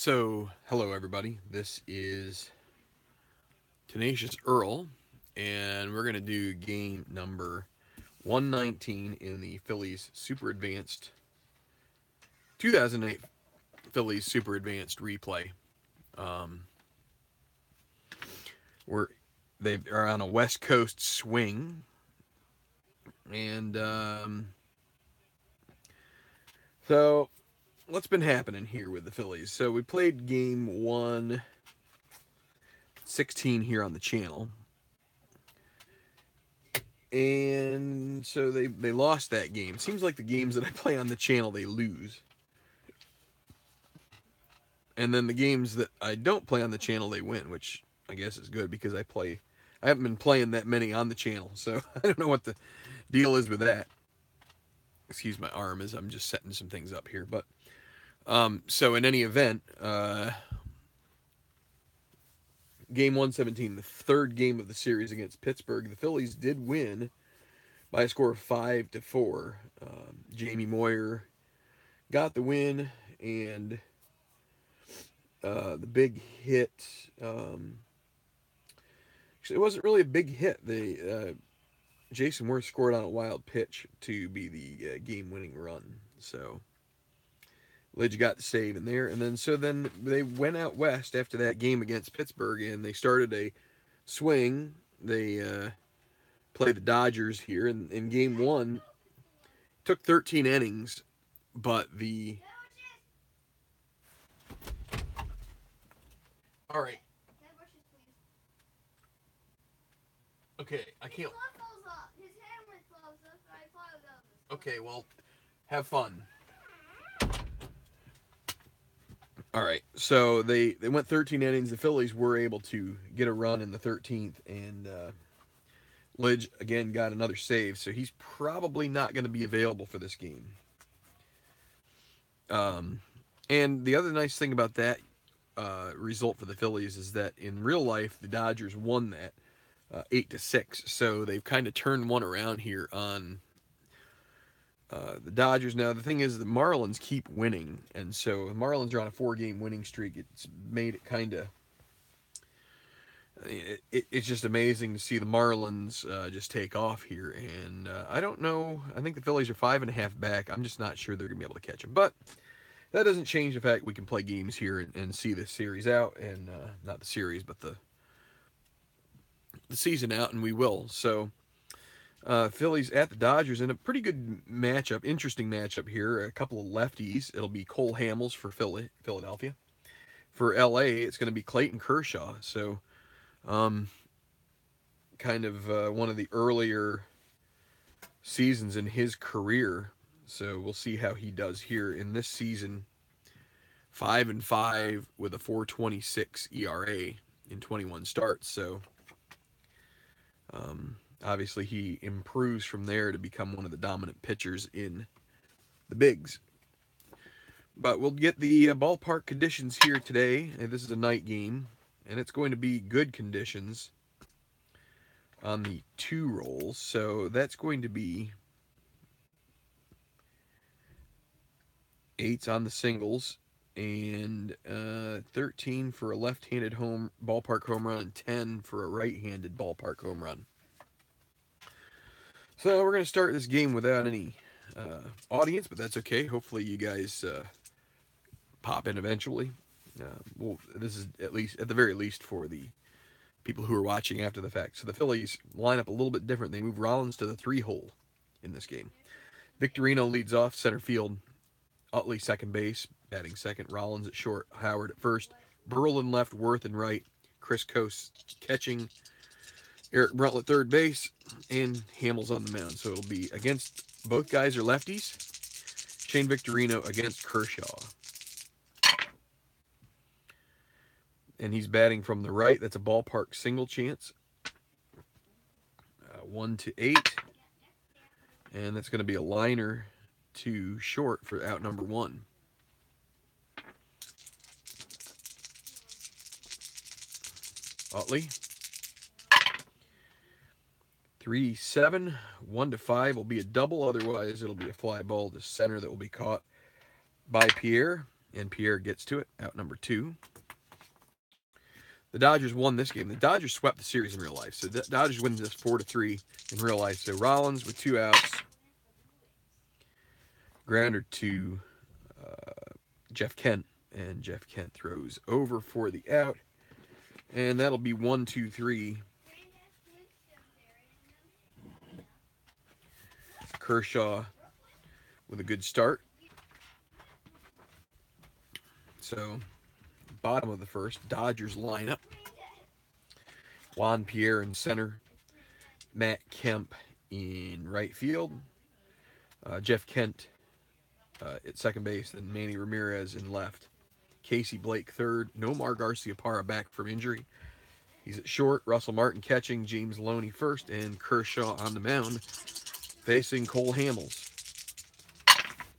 So, hello everybody. This is Tenacious Earl, and we're going to do game number 119 in the Phillies Super Advanced 2008 Phillies Super Advanced replay. Um, we're they are on a West Coast swing, and so what's been happening here with the Phillies? So we played game 116 here on the channel. And so they lost that game. Seems like the games that I play on the channel, they lose. And then the games that I don't play on the channel, they win, which I guess is good because I haven't been playing that many on the channel, so I don't know what the deal is with that. Excuse my arm as I'm just setting some things up here. But so in any event, game 117, the third game of the series against Pittsburgh, the Phillies did win by a score of 5-4. Jamie Moyer got the win, and the big hit. Actually, it wasn't really a big hit. Jason Worth scored on a wild pitch to be the game-winning run. So Lidge got the save in there, and then they went out west after that game against Pittsburgh, and they started a swing. They played the Dodgers here, and in game one, took 13 innings, but the all right. Okay, I can't. Okay, well, have fun. All right, so they went 13 innings. The Phillies were able to get a run in the 13th, and Lidge again got another save, so he's probably not going to be available for this game. And the other nice thing about that result for the Phillies is that in real life the Dodgers won that 8-6, so they've kind of turned one around here on the Dodgers. Now the thing is, the Marlins keep winning, and so the Marlins are on a 4-game winning streak. It's made it kind of it's just amazing to see the Marlins just take off here. And I don't know. I think the Phillies are 5.5 back. I'm just not sure they're gonna be able to catch them, but that doesn't change the fact we can play games here and see this series out, and not the series, but the season out, and we will. So Phillies at the Dodgers in a pretty good matchup, interesting matchup here. A couple of lefties. It'll be Cole Hamels for Philadelphia. For LA, it's going to be Clayton Kershaw. So, kind of one of the earlier seasons in his career. So we'll see how he does here in this season. 5-5 with a 4.26 ERA in 21 starts. So, obviously, he improves from there to become one of the dominant pitchers in the bigs. But we'll get the ballpark conditions here today. And this is a night game, and it's going to be good conditions on the 2 rolls. So that's going to be 8s on the singles, and 13 for a left-handed ballpark home run, and 10 for a right-handed ballpark home run. So we're going to start this game without any audience, but that's okay. Hopefully you guys pop in eventually. This is at the very least for the people who are watching after the fact. So the Phillies line up a little bit different. They move Rollins to the 3-hole in this game. Victorino leads off center field. Utley second base, batting second. Rollins at short. Howard at first. Burrell in left. Worth in right. Chris Coast catching. Eric Bruntle at third base, and Hamels on the mound. So it'll be against, both guys are lefties. Shane Victorino against Kershaw. And he's batting from the right. That's a ballpark single chance. 1-8. And that's going to be a liner to short for out number 1. Utley. 3-7, 1-5 will be a double. Otherwise, it'll be a fly ball to center that will be caught by Pierre. and Pierre gets to it, out number 2. The Dodgers won this game. The Dodgers swept the series in real life, so the Dodgers win this 4-3 in real life. So Rollins with 2 outs, grounder to Jeff Kent, and Jeff Kent throws over for the out, and that'll be 1-2-3. Kershaw with a good start. So, bottom of the first, Dodgers lineup. Juan Pierre in center. Matt Kemp in right field. Jeff Kent at second base. Then Manny Ramirez in left. Casey Blake third. Nomar Garciaparra back from injury. He's at short. Russell Martin catching. James Loney first. And Kershaw on the mound facing Cole Hamels.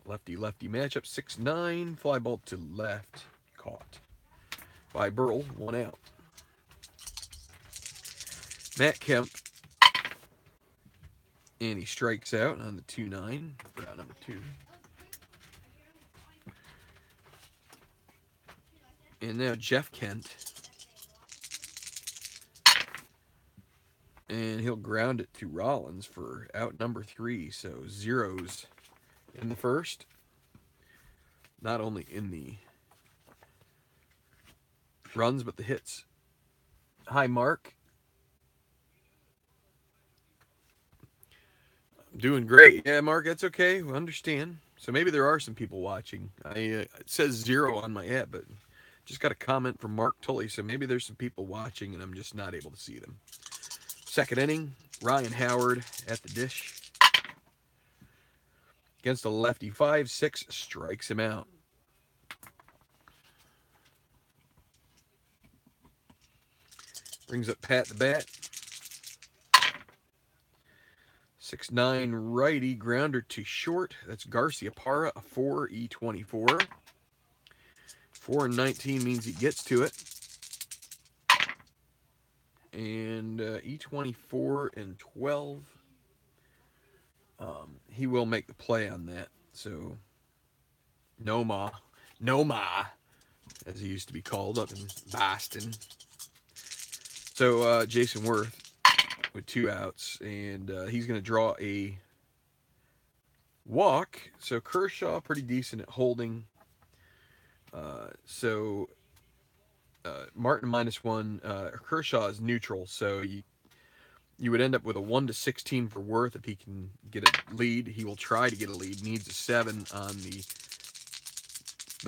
Lefty-lefty matchup. 6-9. Fly ball to left. Caught by Burrell. 1 out. Matt Kemp. And he strikes out on the 2-9 for out number 2. And now Jeff Kent. And he'll ground it to Rollins for out number 3. So zeros in the first. Not only in the runs, but the hits. Hi, Mark. I'm doing great. Yeah, Mark, that's okay. We understand. So maybe there are some people watching. It says 0 on my app, but just got a comment from Mark Tully, so maybe there's some people watching and I'm just not able to see them. Second inning, Ryan Howard at the dish. Against a lefty, 5-6, strikes him out. Brings up Pat the bat. 6-9 righty, grounder to short. That's Garciaparra, a 4 E24. 4-19 means he gets to it. And E24 and 12. He will make the play on that. So, Noma, as he used to be called up in Boston. So, Jason Worth with 2 outs, and he's going to draw a walk. So, Kershaw, pretty decent at holding. Martin -1. Kershaw is neutral, so you would end up with a 1-16 for Worth if he can get a lead. He will try to get a lead. Needs a 7 on the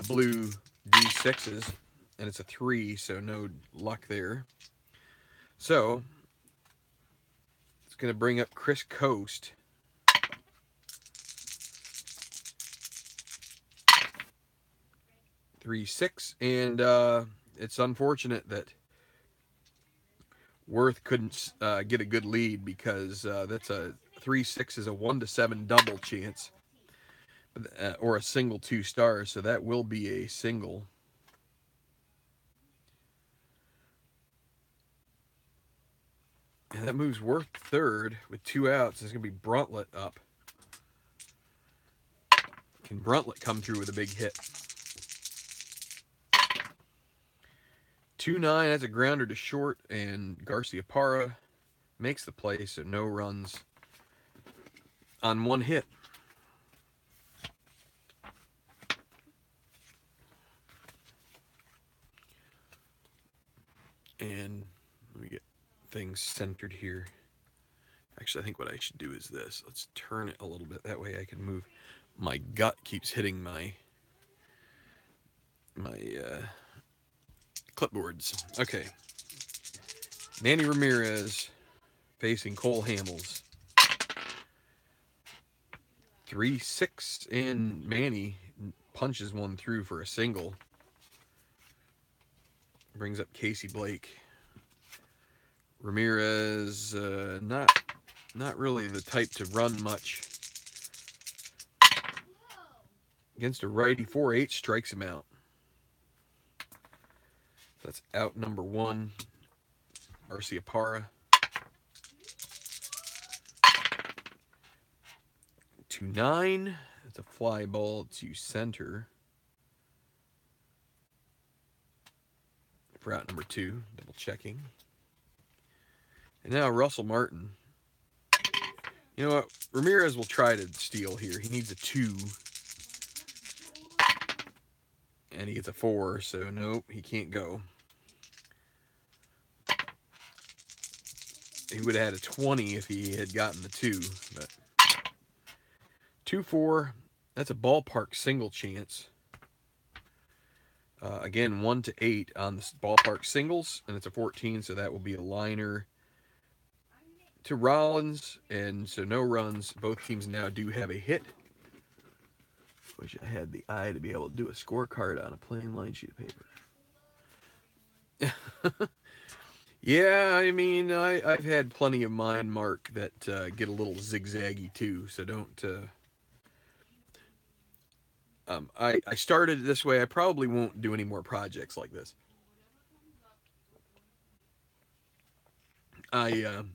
blue D6s, and it's a 3, so no luck there. So it's going to bring up Chris Coast. (3-6), and it's unfortunate that Worth couldn't get a good lead because that's a 3-6 is a 1-7 double chance, or a single 2 stars, so that will be a single. And that moves Worth third with 2 outs. It's going to be Bruntlett up. Can Bruntlett come through with a big hit? 2-9, that's a grounder to short, and Garciaparra makes the play, so no runs on 1 hit. And let me get things centered here. Actually, I think what I should do is this. Let's turn it a little bit. That way I can move. My gut keeps hitting my clipboards. Okay. Manny Ramirez facing Cole Hamels. 3-6, and Manny punches one through for a single. Brings up Casey Blake. Ramirez, not really the type to run much. Against a righty, 4-8, strikes him out. That's out number 1. Garciaparra. 2-9. It's a fly ball to center. for out number 2. Double checking. And now Russell Martin. You know what? Ramirez will try to steal here. He needs a 2. And he gets a 4, so nope, he can't go. He would have had a 20 if he had gotten the 2. But 2-4, that's a ballpark single chance. Again, 1 to 8 on the ballpark singles, and it's a 14, so that will be a liner to Rollins, and so no runs. Both teams now do have a hit. Wish I had the eye to be able to do a scorecard on a plain line sheet of paper. Yeah, I mean, I've had plenty of mine, Mark, that get a little zigzaggy too, so don't... I started it this way. I probably won't do any more projects like this. I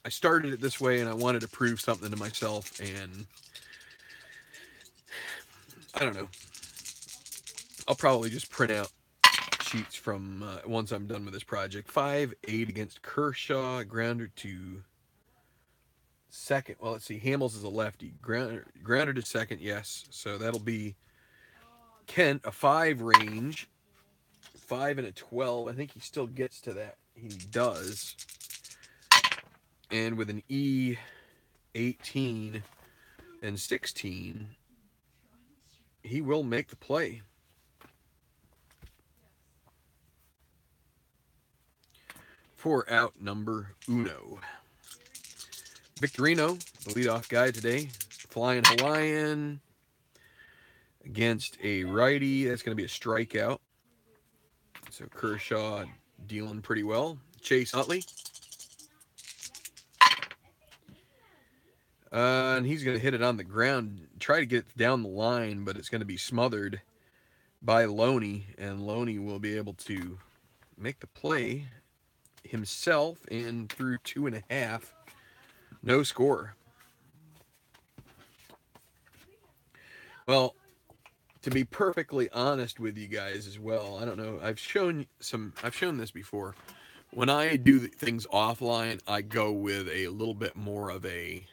started it this way, and I wanted to prove something to myself, and I don't know. I'll probably just print out sheets from once I'm done with this project. 5-8 against Kershaw, grounder to second. Well, let's see. Hamels is a lefty. Grounder to second, yes. So that'll be Kent, a 5 range. 5 and a 12. I think he still gets to that. He does. And with an E, 18 and 16, he will make the play. For out number uno. Victorino, the leadoff guy today. Flying Hawaiian against a righty. That's going to be a strikeout. So Kershaw dealing pretty well. Chase Utley. And he's going to hit it on the ground. Try to get it down the line, but it's going to be smothered by Loney. And Loney will be able to make the play himself, and through 2.5. No score. Well, to be perfectly honest with you guys as well, I don't know. I've shown this before. When I do things offline, I go with a little bit more of a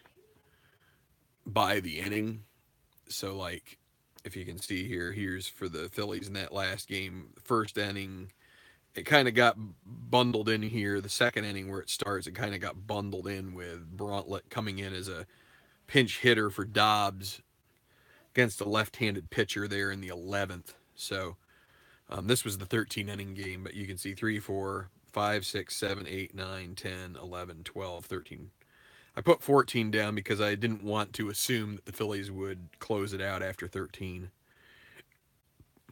by the inning. So, like, if you can see here, here's for the Phillies in that last game, first inning, it kind of got bundled in here. The second inning where it starts, it kind of got bundled in with Bruntlett coming in as a pinch hitter for Dobbs against a left-handed pitcher there in the 11th. So this was the 13-inning game, but you can see 3, 4, 5, 6, 7, 8, 9, 10, 11, 12, 13. I put 14 down because I didn't want to assume that the Phillies would close it out after 13.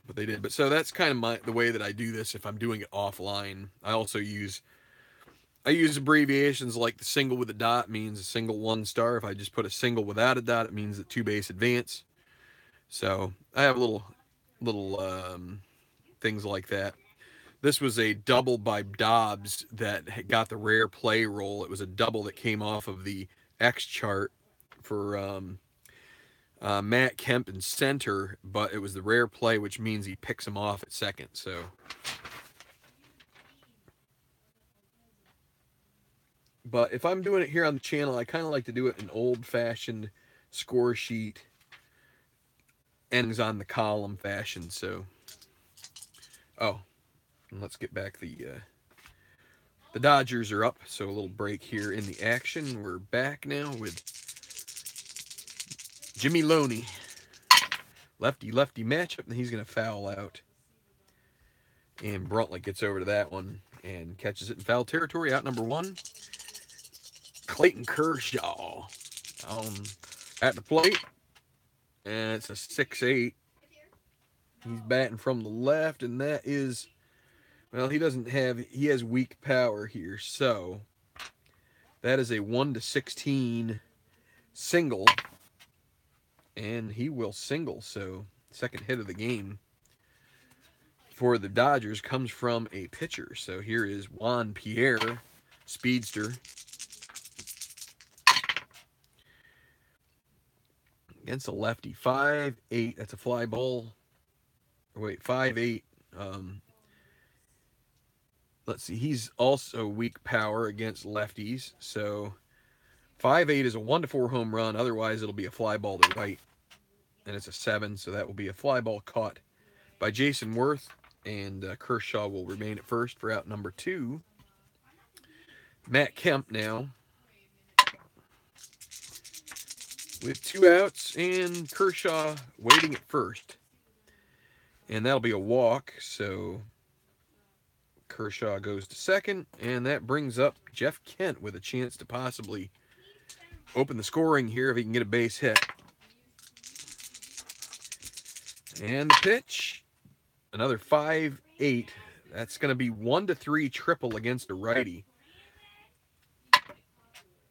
But they did. But so that's kind of the way that I do this if I'm doing it offline. I also use abbreviations like the single with a dot means a single 1 star. If I just put a single without a dot, it means a 2-base advance. So I have little things like that. This was a double by Dobbs that got the rare play roll. It was a double that came off of the X chart for Matt Kemp in center, but it was the rare play, which means he picks him off at second. So, but if I'm doing it here on the channel, I kind of like to do it in old-fashioned score sheet, ends on the column fashion. So, let's get back the Dodgers are up, so a little break here in the action. We're back now with Jimmy Loney. Lefty-lefty matchup, and he's going to foul out. And Bruntlett gets over to that one and catches it in foul territory. Out number 1, Clayton Kershaw at the plate. And it's a 6-8. He's batting from the left, and that is... Well, he has weak power here, so that is a 1-16 single, and he will single, so second hit of the game for the Dodgers comes from a pitcher. So here is Juan Pierre, speedster, against a lefty. 5-8, that's a fly ball. wait, 5'8". Let's see, he's also weak power against lefties, so 5'8" is a 1-4 home run. Otherwise, it'll be a fly ball to right, and it's a 7, so that will be a fly ball caught by Jason Worth, and Kershaw will remain at first for out number 2. Matt Kemp now with 2 outs, and Kershaw waiting at first, and that'll be a walk, so Kershaw goes to second, and that brings up Jeff Kent with a chance to possibly open the scoring here if he can get a base hit. And the pitch, another 5-8. That's going to be 1-3 triple against a righty.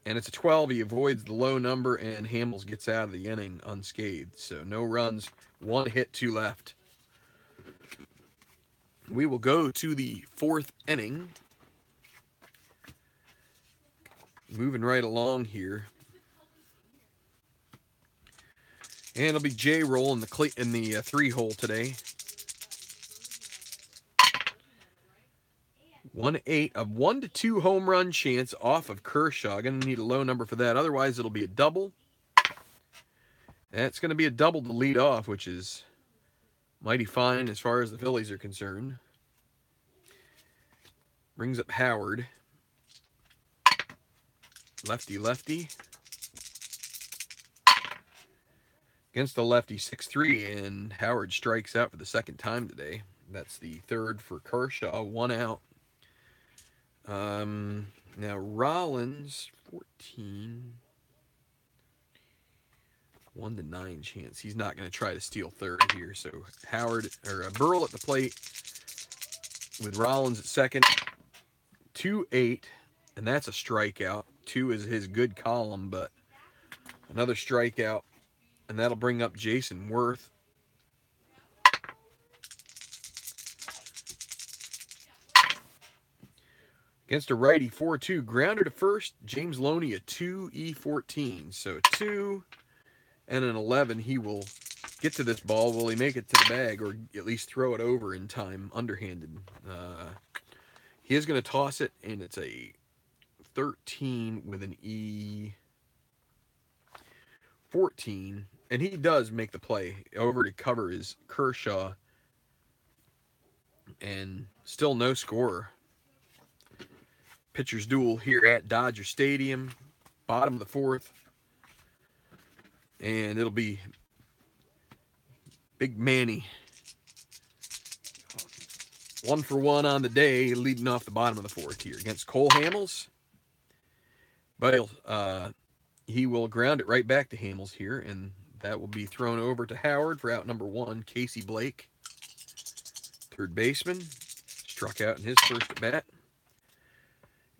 And it's a 12. He avoids the low number, and Hamels gets out of the inning unscathed. So no runs, 1 hit, 2 left. We will go to the 4th inning. Moving right along here. And it'll be J-roll in the 3-hole today. 1-8, a 1-2 home run chance off of Kershaw. Going to need a low number for that. Otherwise, it'll be a double. That's going to be a double to lead off, which is mighty fine as far as the Phillies are concerned. Brings up Howard. Lefty. Against the lefty, 6-3, and Howard strikes out for the 2nd time today. That's the 3rd for Kershaw, 1 out. Now Rollins, 14. 1-9 chance. He's not going to try to steal 3rd here. So Howard or Burrell at the plate with Rollins at 2nd. 2-8, and that's a strikeout. 2 is his good column, but another strikeout, and that'll bring up Jason Worth. Against a righty, 4-2. Grounder to first. James Loney, a 2E14. So 2 and an 11. He will get to this ball. Will he make it to the bag or at least throw it over in time underhanded? He is going to toss it, and it's a 13 with an E14. And he does make the play over to cover his Kershaw. And still no score. Pitchers duel here at Dodger Stadium, bottom of the 4th. And it'll be Big Manny. 1 for 1 on the day, leading off the bottom of the 4th here against Cole Hamels. But he will ground it right back to Hamels here, and that will be thrown over to Howard for out number 1, Casey Blake. 3rd baseman, struck out in his first at bat.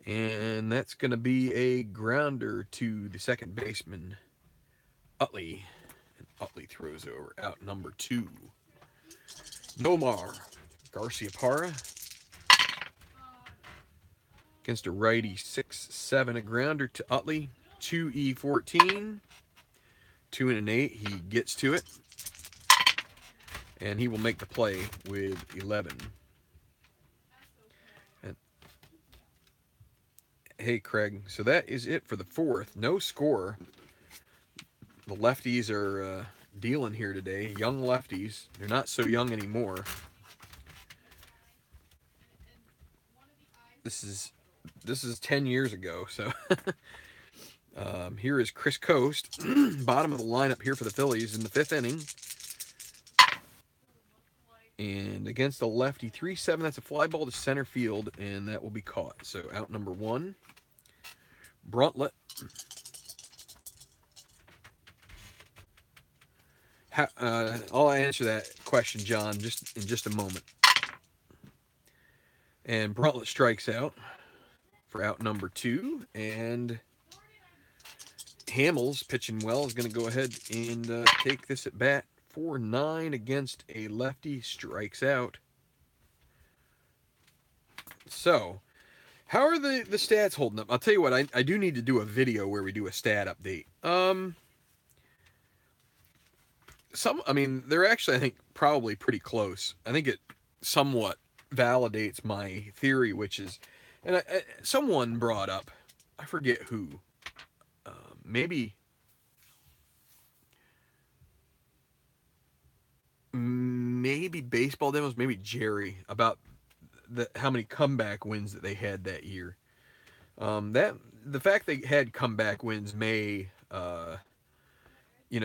And that's going to be a grounder to the 2nd baseman, Utley. And Utley throws over out number 2. Nomar Garciaparra. Against a righty, 6-7, a grounder to Utley. 2E14. 2 and an 8. He gets to it. And he will make the play with 11. Hey, Craig, so that is it for the 4th. No score. The lefties are dealing here today. Young lefties. They're not so young anymore. This is 10 years ago, so here is Chris Coast, bottom of the lineup here for the Phillies in the 5th inning. And against the lefty, 3-7, that's a fly ball to center field, and that will be caught. So out number 1. Bruntlett. I'll answer that question, John, in just a moment. And Bruntlett strikes out for out number 2. And Hamels, pitching well, is going to go ahead and take this at bat. 4-9 against a lefty, strikes out. So, how are the stats holding up? I'll tell you what, I do need to do a video where we do a stat update. I mean, they're actually, I think, probably pretty close. I think it somewhat validates my theory, which is, and someone brought up, I forget who, maybe baseball demos, maybe Jerry, about how many comeback wins that they had that year. That the fact they had comeback wins may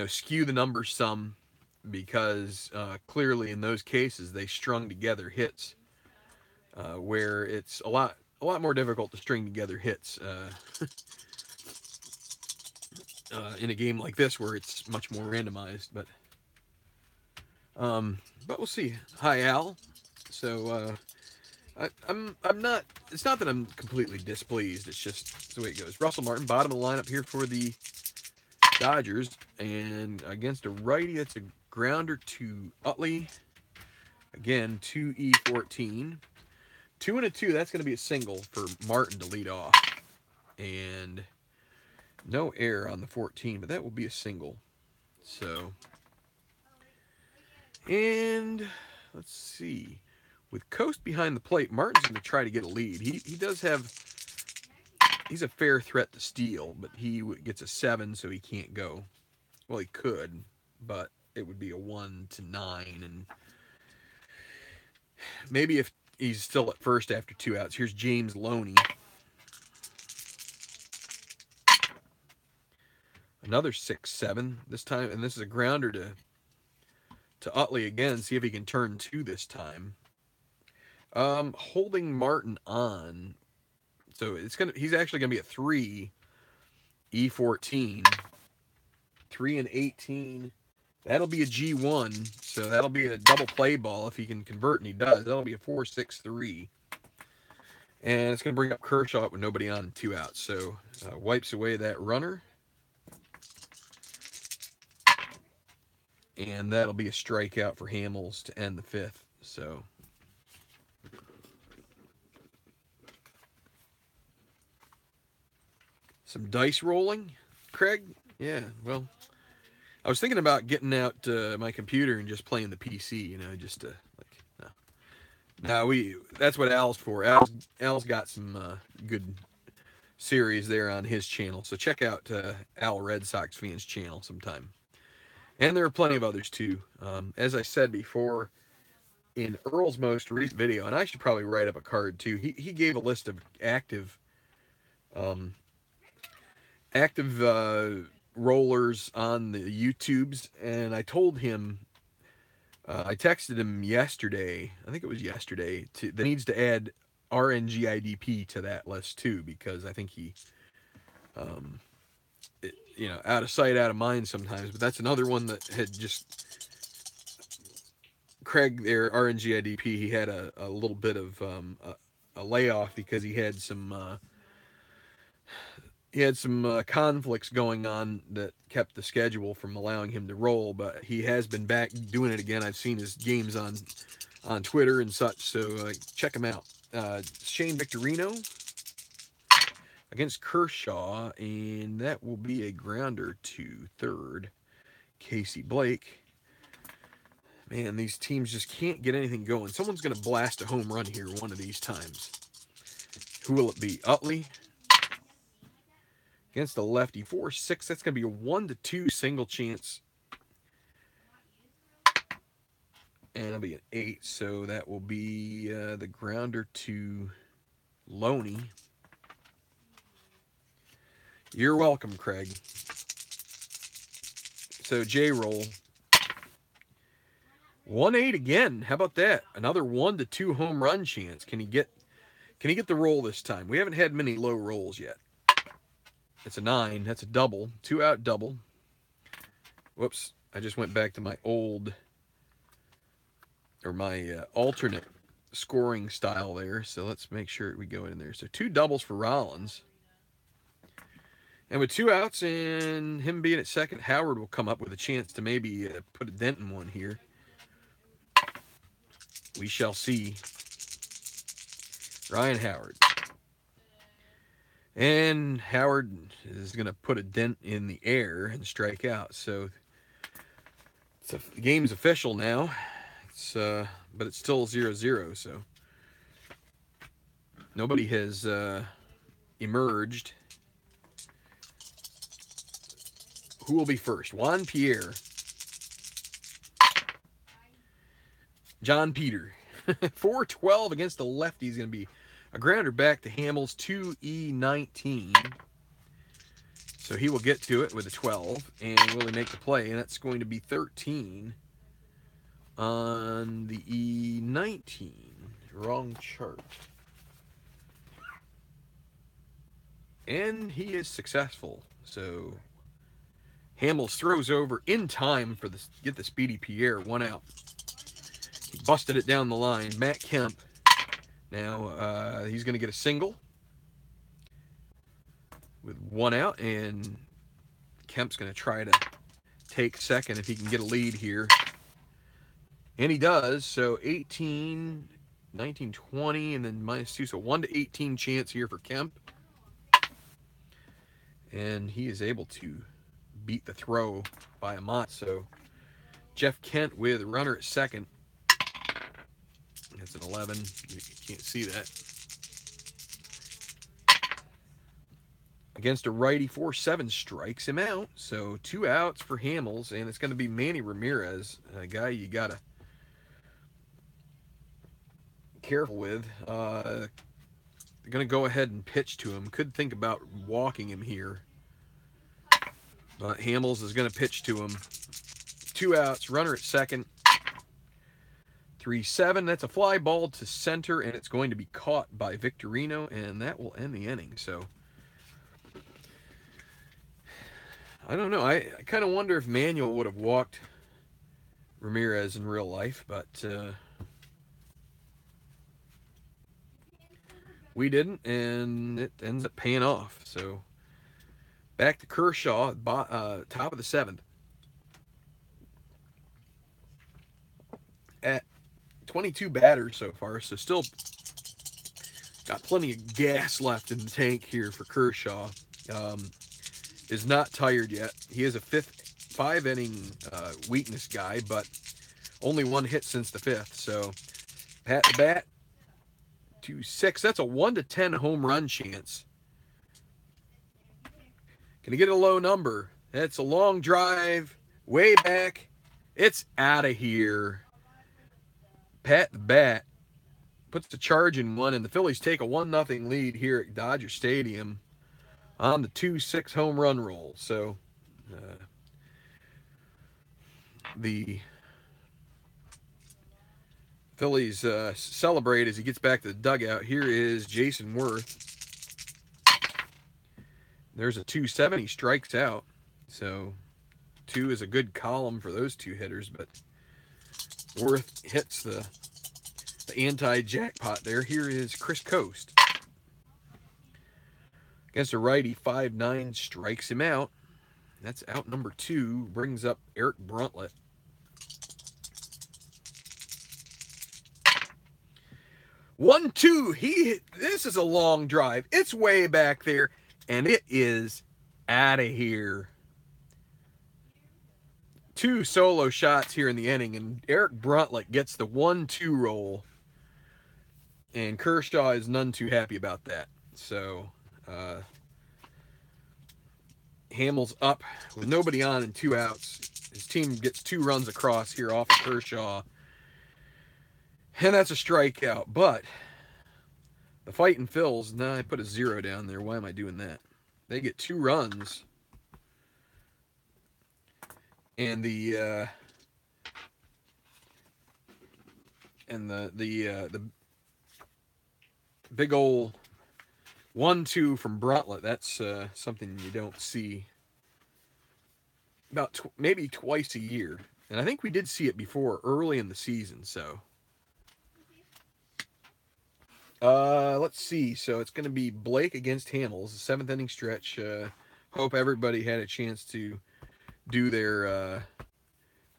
skew the numbers some, because clearly in those cases they strung together hits, where it's a lot more difficult to string together hits in a game like this where it's much more randomized. But we'll see. Hi, Al. So I'm not. It's not that I'm completely displeased. It's just the way it goes. Russell Martin, bottom of the lineup here for the Dodgers, and against a righty, it's a grounder to Utley. Again, 2E14. 2 and a 2. That's going to be a single for Martin to lead off, and no error on the 14, but that will be a single. So, and let's see. With Coast behind the plate, Martin's going to try to get a lead. He does have. He's a fair threat to steal, but he gets a 7, so he can't go. Well, he could, but it would be a 1 to 9, and maybe if he's still at first after 2 outs. Here's James Loney. Another 6-7 this time, and this is a grounder to Utley again. See if he can turn 2 this time. Holding Martin on, so he's actually gonna be a 3 E14, 3 and 18. That'll be a G1, so that'll be a double play ball if he can convert, and he does. That'll be a 4-6-3. And it's going to bring up Kershaw with nobody on and 2 outs. So wipes away that runner. And that'll be a strikeout for Hamels to end the 5th. So some dice rolling, Craig? Yeah, well, I was thinking about getting out my computer and just playing the PC, just to, no. No, that's what Al's for. Al's got some good series there on his channel. So check out Al Red Sox Fans channel sometime. And there are plenty of others too. As I said before, in Earl's most recent video, and I should probably write up a card too, he gave a list of active rollers on the YouTubes, and I told him, I texted him yesterday, I think it was yesterday, that needs to add RNGIDP to that list too, because I think he, out of sight, out of mind sometimes, but that's another one that had just, Craig there, RNGIDP, he had a little bit of a layoff because he had some conflicts going on that kept the schedule from allowing him to roll, but he has been back doing it again. I've seen his games on Twitter and such, so check him out. Shane Victorino against Kershaw, and that will be a grounder to third. Casey Blake. Man, these teams just can't get anything going. Someone's going to blast a home run here one of these times. Who will it be? Utley against the lefty. 4-6. That's going to be a 1-2 single chance. And it'll be an 8. So that will be the grounder to Loney. You're welcome, Craig. So J-roll. 1-8 again. How about that? Another 1-2 home run chance. Can he get the roll this time? We haven't had many low rolls yet. It's a 9. That's a double. 2-out double. Whoops. I just went back to my my alternate scoring style there. So let's make sure we go in there. So 2 doubles for Rollins. And with 2 outs and him being at second, Howard will come up with a chance to maybe put a dent in one here. We shall see. Ryan Howard. And Howard is going to put a dent in the air and strike out. So The game's official now. But it's still 0-0, so nobody has emerged. Who will be first? Juan Pierre. John Peter. 4-12 against the lefty is going to be a grounder back to Hamels 2E19. So he will get to it with a 12, and will he make the play? And that's going to be 13 on the E19. Wrong chart. And he is successful. So Hamels throws over in time for the get the speedy Pierre. 1 out. He busted it down the line. Matt Kemp. Now he's going to get a single with 1 out, and Kemp's going to try to take second if he can get a lead here. And he does. So 18, 19, 20, and then -2. So 1-18 chance here for Kemp. And he is able to beat the throw by a mot. So Jeff Kent with a runner at second. That's an 11. You can't see that. Against a righty, 4-7 strikes him out. So 2 outs for Hamels, and it's going to be Manny Ramirez, a guy you got to careful with. They're going to go ahead and pitch to him. Could think about walking him here. But Hamels is going to pitch to him. 2 outs, runner at second. 3-7. That's a fly ball to center, and it's going to be caught by Victorino, and that will end the inning. So I don't know. I kind of wonder if Manuel would have walked Ramirez in real life, but we didn't, and it ends up paying off. So back to Kershaw, top of the 7th. At 22 batters so far, so still got plenty of gas left in the tank here for Kershaw. Is not tired yet. He is a 5-inning weakness guy, but only 1 hit since the 5th. So pat the bat, 2-6. That's a 1-10 home run chance. Can he get a low number? That's a long drive, way back. It's out of here. Pat the bat puts the charge in 1, and the Phillies take a 1-0 lead here at Dodger Stadium on the 2-6 home run roll. So the Phillies celebrate as he gets back to the dugout. Here is Jason Worth. There's a 2-7. He strikes out. So 2 is a good column for those 2 hitters, but Worth hits the anti-jackpot there. Here is Chris Coast. Against a righty, 5-9 strikes him out. That's out number 2. Brings up Eric Bruntlett. 1-2. This is a long drive. It's way back there, and it is out of here. 2 solo shots here in the inning, and Eric Bruntlett gets the 1-2 roll. And Kershaw is none too happy about that. So Hamels up with nobody on and 2 outs. His team gets 2 runs across here off of Kershaw. And that's a strikeout. But the Fightin' Phils, I put a 0 down there. Why am I doing that? They get 2 runs. And the big old 1-2 from Bruntlett, that's something you don't see about maybe twice a year. And I think we did see it before early in the season. So let's see. So it's going to be Blake against Hamels, the 7th inning stretch. Hope everybody had a chance to do their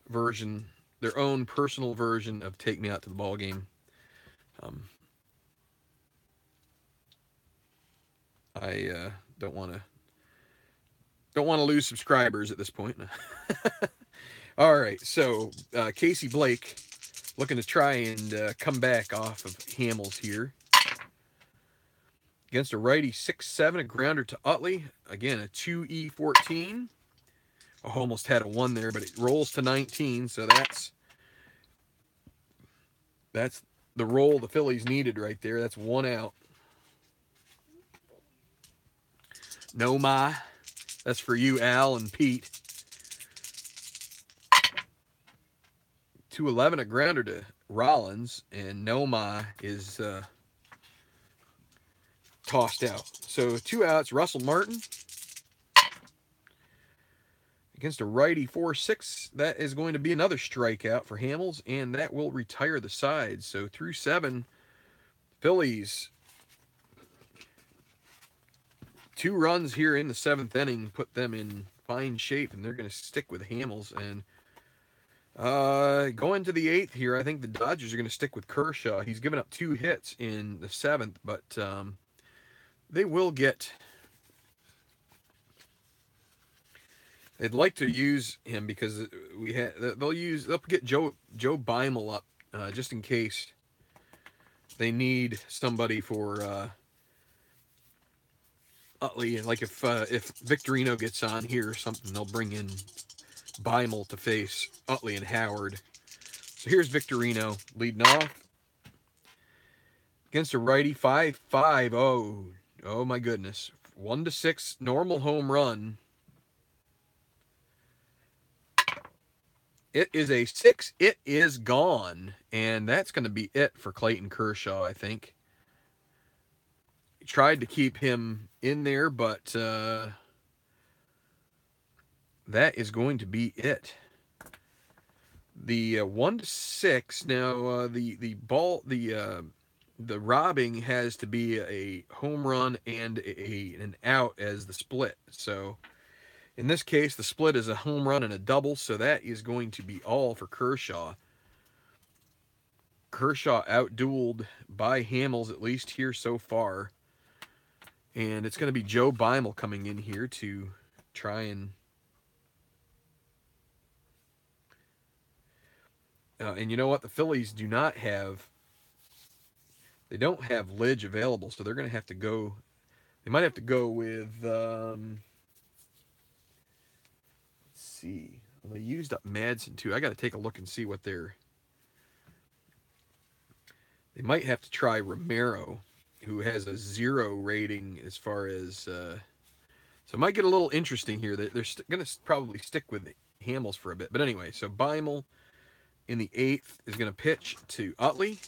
version, their own personal version of Take Me Out to the Ball Game. I don't want to lose subscribers at this point. All right, so Casey Blake looking to try and come back off of Hamels here. Against a righty 6-7, a grounder to Utley. Again, a 2E14. I almost had a 1 there, but it rolls to 19, so that's the roll the Phillies needed right there. That's 1 out. No my. That's for you, Al and Pete. 2-11, a grounder to Rollins, and no my is tossed out. So 2 outs, Russell Martin. Against a righty 4-6, that is going to be another strikeout for Hamels, and that will retire the side. So through 7, Phillies 2 runs here in the 7th inning put them in fine shape, and they're going to stick with Hamels. And going to the 8th here, I think the Dodgers are going to stick with Kershaw. He's given up 2 hits in the 7th, but they will get. They'd like to use him because they'll get Joe Beimel up just in case they need somebody for Utley. Like if Victorino gets on here or something, they'll bring in Beimel to face Utley and Howard. So here's Victorino leading off against a righty 5-5. Oh my goodness, 1-6 normal home run. It is a 6. It is gone. And that's going to be it for Clayton Kershaw, I think. He tried to keep him in there, but that is going to be it. The 1-6. Now, the robbing has to be a home run and an out as the split. So in this case, the split is a home run and a double, so that is going to be all for Kershaw. Kershaw outdueled by Hamels, at least here so far. And it's going to be Joe Beimel coming in here to try and... and you know what? The Phillies do not have... They don't have Lidge available, so they're going to have to go... They might have to go with... see. Well, they used up Madsen too. I got to take a look and see what they're. They might have to try Romero, who has a 0 rating as far as. So it might get a little interesting here. They're going to probably stick with Hamels for a bit. But anyway, so Beimel in the 8th is going to pitch to Utley.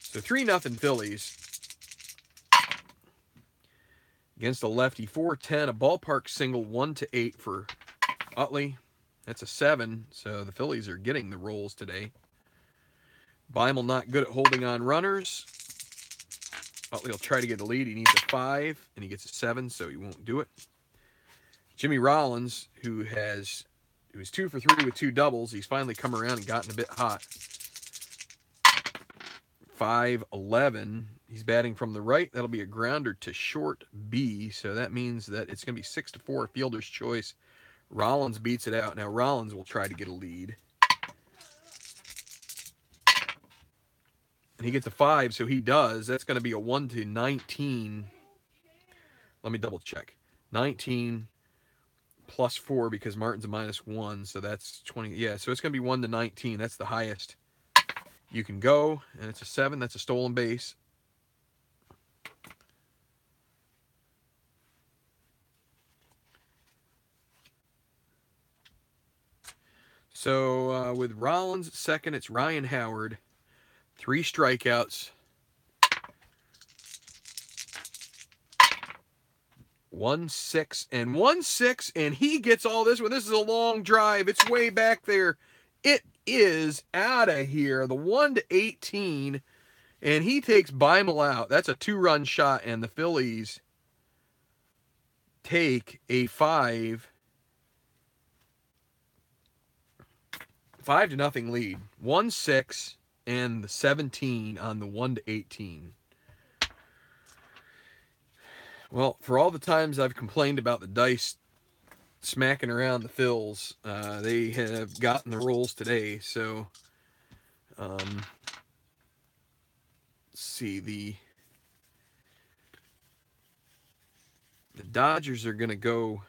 So 3-0 Phillies. Against a lefty, 4-10, a ballpark single, 1-8 for Utley. That's a 7, so the Phillies are getting the rolls today. Beimel not good at holding on runners. Utley will try to get the lead. He needs a 5, and he gets a 7, so he won't do it. Jimmy Rollins, who was 2 for 3 with 2 doubles, he's finally come around and gotten a bit hot. 5-11. He's batting from the right. That'll be a grounder to short B. So that means that it's going to be 6-4 fielder's choice. Rollins beats it out. Now Rollins will try to get a lead. And he gets a 5, so he does. That's going to be a 1-19. Let me double check. 19 plus 4 because Martin's a -1. So that's 20. Yeah, so it's going to be 1-19. That's the highest you can go. And it's a 7. That's a stolen base. So with Rollins at second, it's Ryan Howard. 3 strikeouts. 1-6 and 1-6, and he gets all this one. This is a long drive. It's way back there. It is out of here. The 1-18, and he takes Beimel out. That's a 2-run shot, and the Phillies take a 5-0 lead. 1-6 and the 17 on the 1-18. Well, for all the times I've complained about the dice smacking around the Phils. They have gotten the rolls today, so let's see, the Dodgers are going to go.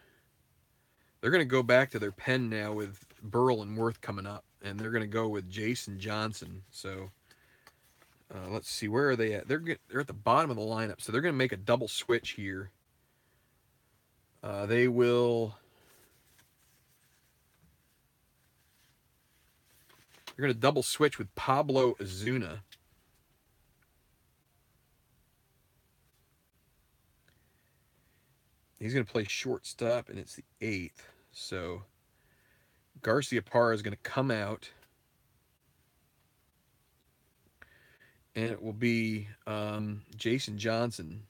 They're going to go back to their pen now with Burrell and Worth coming up, and they're going to go with Jason Johnson. So let's see, where are they at? They're at the bottom of the lineup, so they're going to make a double switch here. They will. They're going to double switch with Pablo Ozuna. He's going to play shortstop, and it's the 8th. So Garcia Parra is going to come out. And it will be Jason Johnson.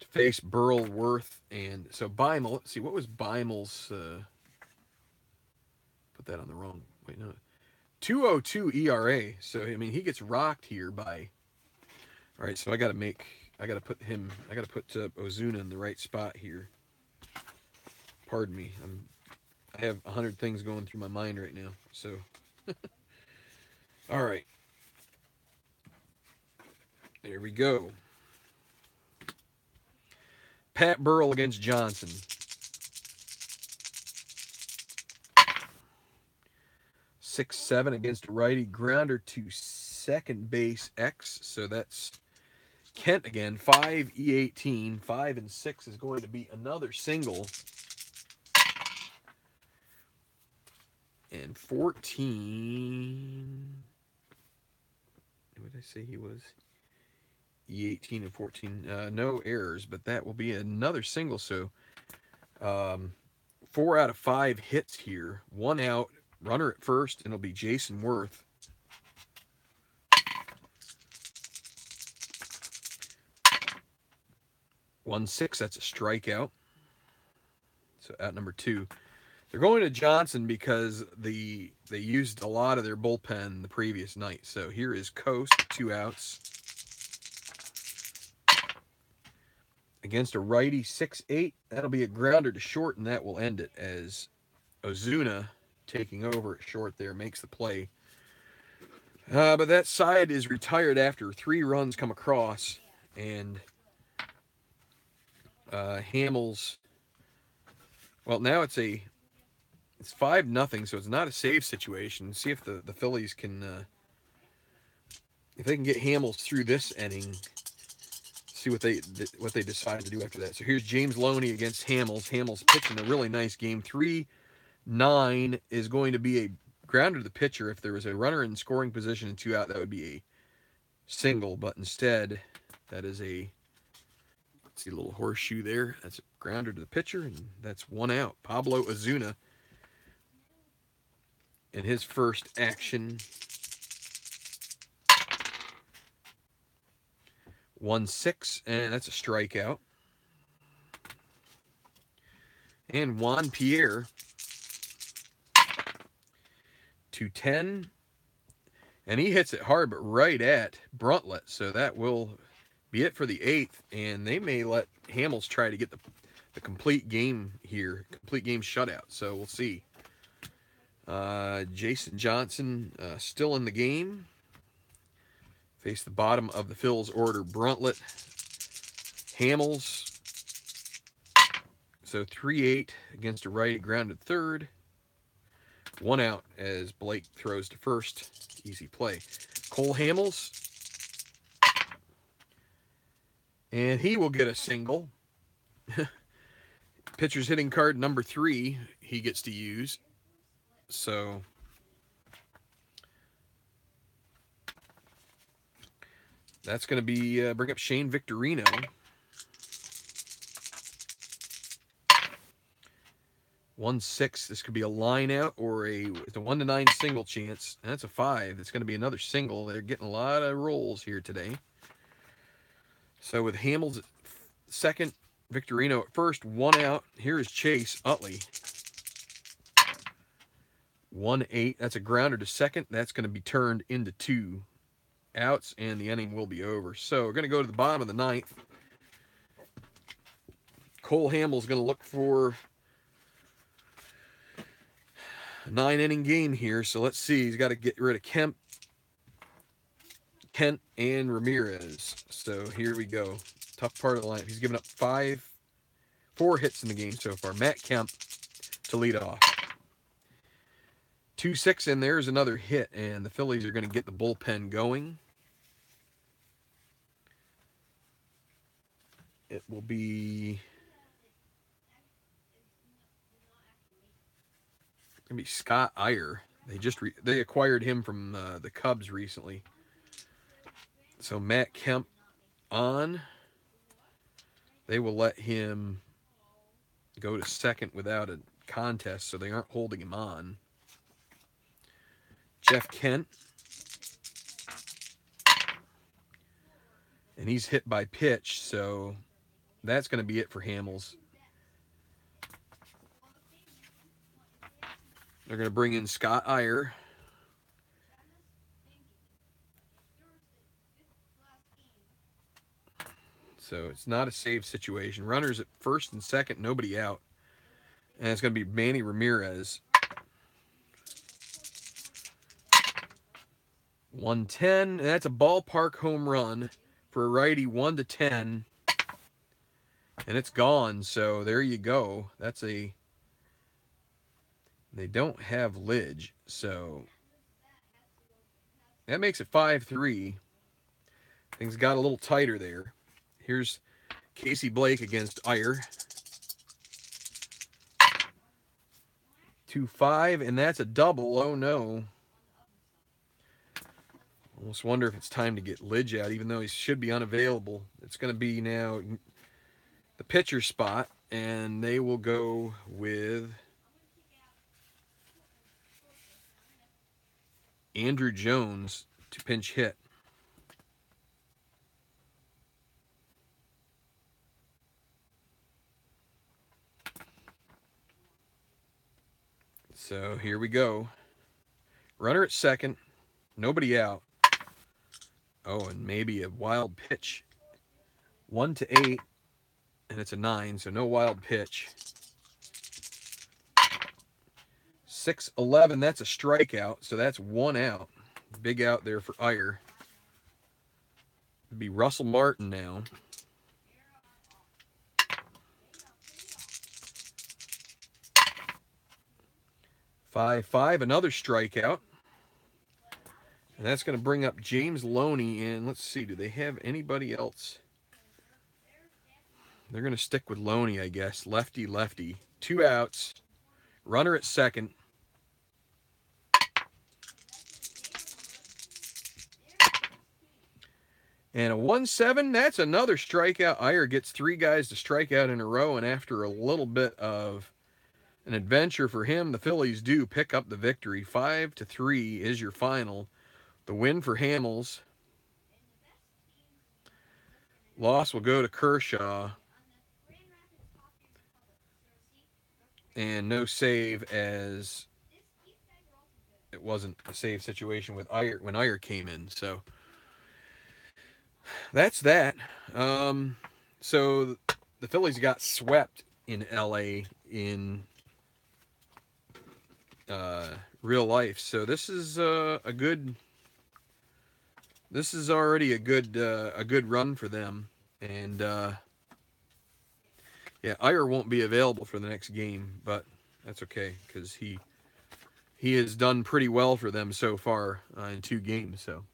To face Burrell, Worth, and so Beimel. Let's see, what was Beimel's... put that on the wrong... Wait, no. 2.02 ERA. So, I mean, he gets rocked here by... All right, so I got to put Ozuna in the right spot here. Pardon me. I have 100 things going through my mind right now. So, all right. There we go. Pat Burrell against Johnson. 6-7 against a righty. Grounder to second base X. So that's Kent again. 5 E18. 5 and 6 is going to be another single. And 14. What did I say he was? E18 and 14. No errors, but that will be another single. So 4 out of 5 hits here. 1 out. Runner at first, and it'll be Jason Worth. One 6. That's a strikeout. So out number 2. They're going to Johnson because they used a lot of their bullpen the previous night. So here is Coast, 2 outs. Against a righty, 6-8. That'll be a grounder to short, and that will end it as Ozuna, taking over at short there, makes the play. But that side is retired after 3 runs come across, and Hamels. Well, now it's 5-0, so it's not a save situation. See if the Phillies can, if they can get Hamels through this inning. See what they decide to do after that. So here's James Loney against Hamels. Hamels pitching a really nice game. 3-9 is going to be a grounder to the pitcher. If there was a runner in scoring position and 2 out, that would be a single. But instead, that is a, let's see, a little horseshoe there. That's a grounder to the pitcher, and that's 1 out. Pablo Ozuna in his first action. 1-6, and that's a strikeout. And Juan Pierre, 2-10, and he hits it hard, but right at Bruntlett. So that will be it for the 8th, and they may let Hamels try to get the complete game here, complete game shutout. So we'll see. Jason Johnson still in the game. Face the bottom of the Phil's order. Bruntlett, Hamels. So 3-8 against a righty, grounded third. 1 out as Blake throws to first. Easy play. Cole Hamels. And he will get a single. Pitcher's hitting card number 3 he gets to use. So that's going to be bring up Shane Victorino. 1-6. This could be a line out or it's a 1-9 single chance. And that's a 5. It's going to be another single. They're getting a lot of rolls here today. So with Hamels at second, Victorino at first, 1 out. Here is Chase Utley. 1-8. That's a grounder to second. That's going to be turned into 2 outs, and the inning will be over. So we're going to go to the bottom of the 9th. Cole Hamels going to look for a 9-inning game here. So let's see. He's got to get rid of Kent, and Ramirez. So here we go. Tough part of the lineup. He's given up 4 hits in the game so far. Matt Kemp to lead off. 2-6, and there's another hit, and the Phillies are going to get the bullpen going. It will be Scott Iyer. They acquired him from the Cubs recently. So Matt Kemp on. They will let him go to second without a contest, so they aren't holding him on. Jeff Kent. And he's hit by pitch, so that's going to be it for Hamels. They're going to bring in Scott Iyer. So it's not a save situation. Runners at first and second, nobody out. And it's going to be Manny Ramirez. 110, and that's a ballpark home run for a righty, 1-10. And it's gone, so there you go. They don't have Lidge, so that makes it 5-3. Things got a little tighter there. Here's Casey Blake against Iyer. 2-5, and that's a double. Oh, no. Almost wonder if it's time to get Lidge out, even though he should be unavailable. It's going to be now the pitcher spot, and they will go with Andrew Jones to pinch hit. So here we go. Runner at second, nobody out. Oh, and maybe a wild pitch. 1-8, and it's a 9, so no wild pitch. 6-11, that's a strikeout, so that's 1 out. Big out there for Iyer. It'd be Russell Martin now. 5-5, another strikeout. And that's going to bring up James Loney. And let's see, do they have anybody else? They're going to stick with Loney, I guess. Lefty. 2 outs. Runner at second. And a 1-7, that's another strikeout. Iyer gets 3 guys to strike out in a row. And after a little bit of an adventure for him, the Phillies do pick up the victory. 5-3 is your final. The win for Hamels. Loss will go to Kershaw. And no save, as it wasn't a save situation with Iyer when Iyer came in. So that's that. So the Phillies got swept in LA in real life. So this is This is already a good run for them, and yeah, Iyer won't be available for the next game, but that's okay because he has done pretty well for them so far in 2 games. So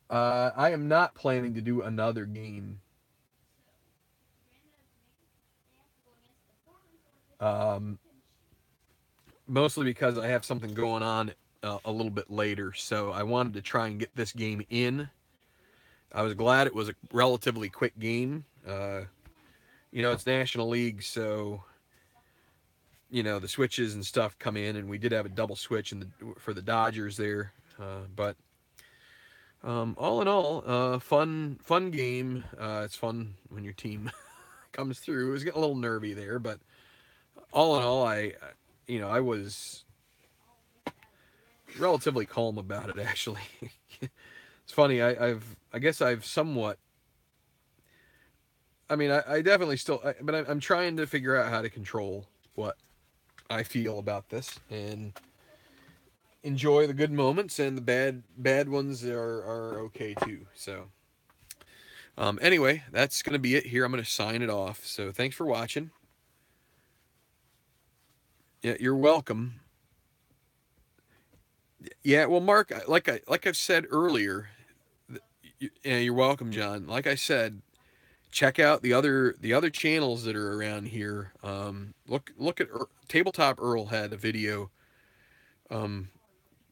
I am not planning to do another game. Mostly because I have something going on a little bit later, so I wanted to try and get this game in. I was glad it was a relatively quick game. It's National League, so the switches and stuff come in, and we did have a double switch for the Dodgers there. But all in all, fun game. It's fun when your team comes through. It was getting a little nervy there, but all in all, I was relatively calm about it, actually. It's funny. I guess I've somewhat I mean, I definitely still, but I'm trying to figure out how to control what I feel about this and enjoy the good moments, and the bad ones are okay too. So, anyway, that's gonna be it here. I'm gonna sign it off. So thanks for watching. Yeah, you're welcome. Yeah, well, Mark, like I've said earlier, yeah, you're welcome, John. Like I said, check out the other channels that are around here. Look at Tabletop Earl had a video a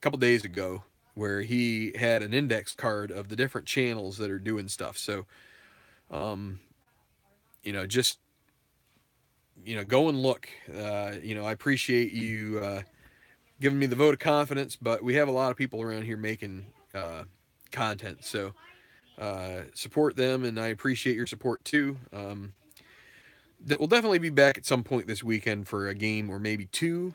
couple days ago where he had an index card of the different channels that are doing stuff. So, just go and look. I appreciate you giving me the vote of confidence, but we have a lot of people around here making content. So support them, and I appreciate your support too. We'll definitely be back at some point this weekend for a game or maybe two.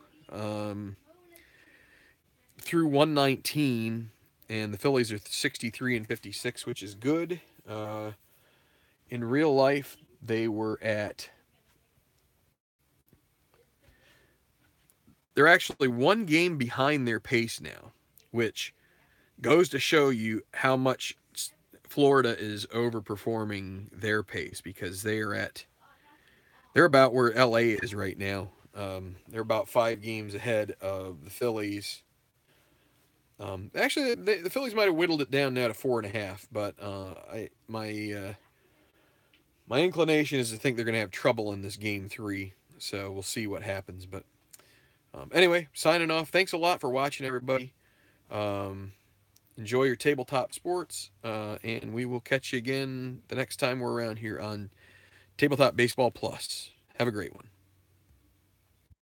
Through 119, and the Phillies are 63 and 56, which is good. In real life, they were at. They're actually one game behind their pace now, which goes to show you how much Florida is overperforming their pace, because they're about where LA is right now. They're about 5 games ahead of the Phillies. Actually, the Phillies might have whittled it down now to 4.5, but my inclination is to think they're going to have trouble in this game 3. So we'll see what happens. But anyway, signing off. Thanks a lot for watching, everybody. Enjoy your tabletop sports, and we will catch you again the next time we're around here on Tabletop Baseball Plus. Have a great one.